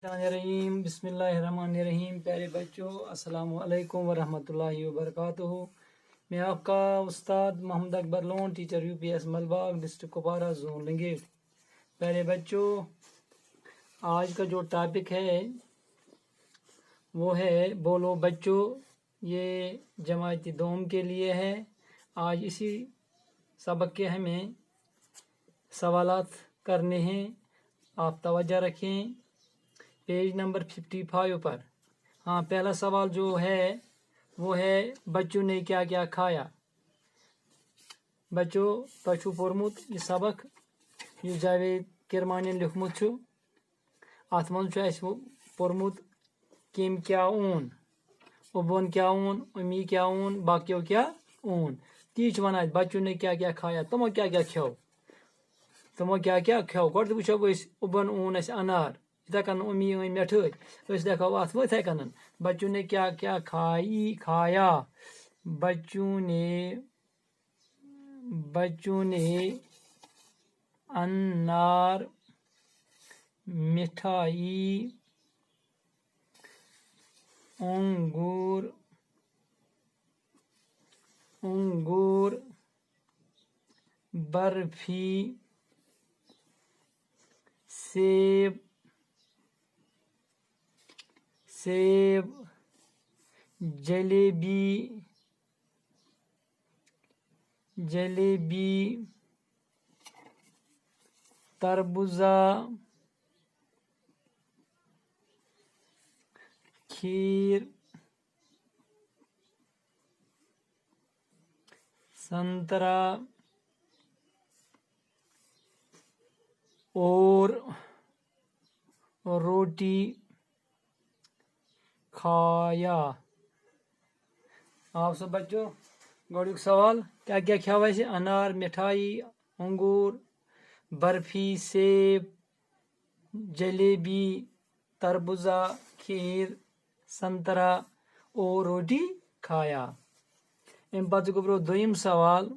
रहीम बिस्मिल्लाहिर्रहमानिर्रहीम। प्यारे बच्चों, अस्सलाम वालेकुम वरहमतुल्लाहि वबरकातुहू। मैं आपका उस्ताद Mohammad Akbar Lone, teacher UPS Malbagh, district Kupwara, zone Langate. प्यारे बच्चों, आज का जो टॉपिक है वो है बोलो बच्चों। ये जमाती दोम के लिए है। आज इसी सबक के हमें सवालात करने हैं। आप तवज्जो रखें। पेज नंबर 55 पर। हाँ, पहला सवाल जो है वो है बच्चों ने क्या क्या खाया। बच्चों तु पोर्मुत यह सबक यह जावेद किरमानी लिखमुत अत मज पोर्मुत किम क्या ऊन, उबन क्या ऊन, उमी क्या ऊन, बाकियों क्या ऊन। ती वन बच्चों ने क्या क्या खाया, तुमो क्या क्या खेव, तुमो क्या क्या खेव। गोड वो उबन ऊन अनार, इथे कन उमी मिठाई देखो अत इथे कन बच्चों ने क्या क्या खाया। बच्चों ने अनार, मिठाई, अंगूर, बर्फी, सेब, जलेबी, तरबूजा, खीर, संतरा और रोटी खाया। आप सब बच्चों, गोड़ुक सवाल क्या क्या खाया वैसे? अनार, मिठाई, अंगूर, बर्फी, सेब, जलेबी, तरबूजा, खीर, संतरा और रोटी खाया। इन पद गुब्रो दोयम सवाल,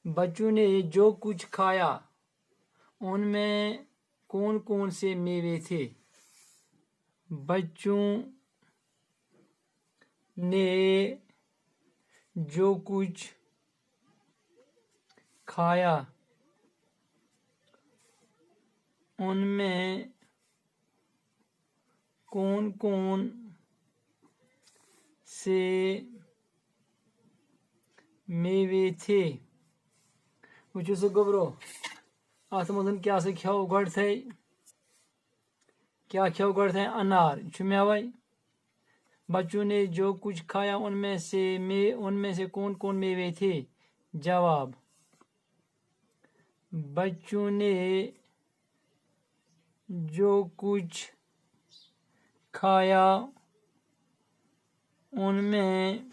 बच्चों ने जो कुछ खाया उनमें कौन कौन से मेवे थे। बच्चों ने जो कुछ खाया उनमें कौन कौन से मेवे थे। वो गोबरो अत मज क्या खेव गोड थे, क्या खेव गोड थे? अनार मेवे। बच्चों ने जो कुछ खाया उनमें से कौन कौन मेवे थे। जवाब, बच्चों ने जो कुछ खाया उनमें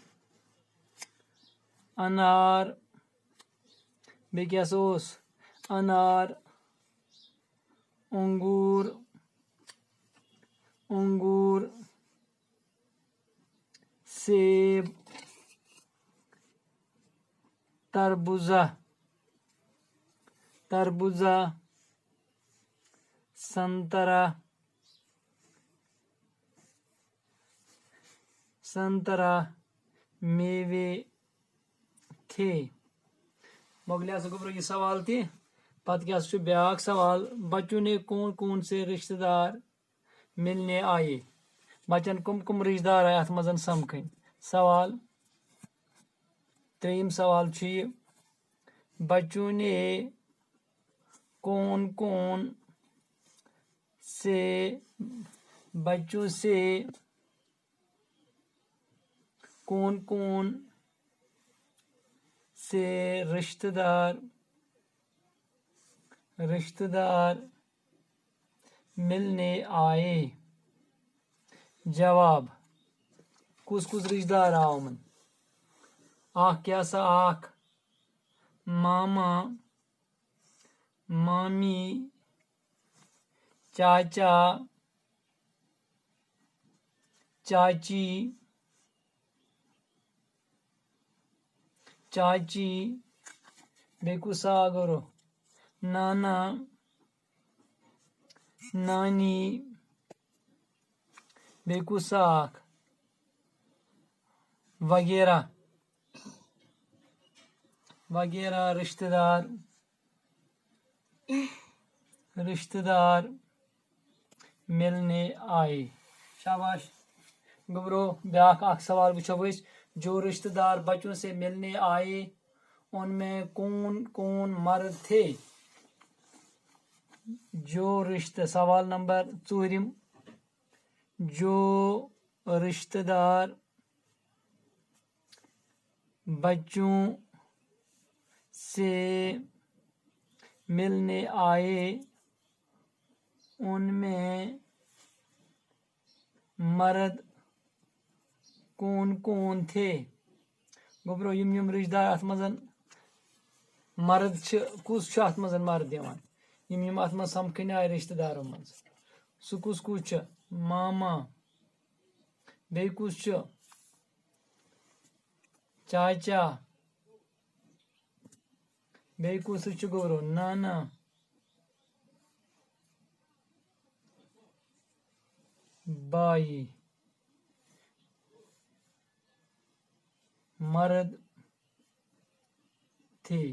अनार, क्या सोस, अनार, अंगूर, सेब, तरबूजा, संतरा मेवे थे। मोगलिया गोबर यह सवाल थे। पत क्या ब्याक सवाल, बच्चों ने कौन कौन से रिश्तेदार मिलने आए। बच्चन कुम कुम रिश्तेदार आए अत मज समखन। सवाल त्रेयम सवाल बच्चों ने कौन कौन से बच्चों से कौन कौन से रिश्तेदार मिलने आए। जवाब, कुस कुस रिश्तेदार आओ मन। आख क्या सा आख मामा, मामी, चाचा, चाची, बेकुसा गरो नाना, नानी, बेकु साख वगैरह वगैरह रिश्तेदार मिलने आए। शाबाश गबरो ब्याक आख सवाल वुचो अस जो रिश्तेदार बच्चों से मिलने आए उनमें कौन कौन मर्द थे। जो रिश्ते सवाल नंबर 4 जो रिश्तेदार बच्चों से मिलने आए उनमें मर्द कौन कौन थे। गोबरो यम रिश्तेदार अत मजन मर्द कुस अत मजन मर्द दिवान यम अत मज समखन आए रिश्तेदारों मज सु कुस मामा बे कुस चाचा बे कुस गोबरो नाना बाई मर्द थे।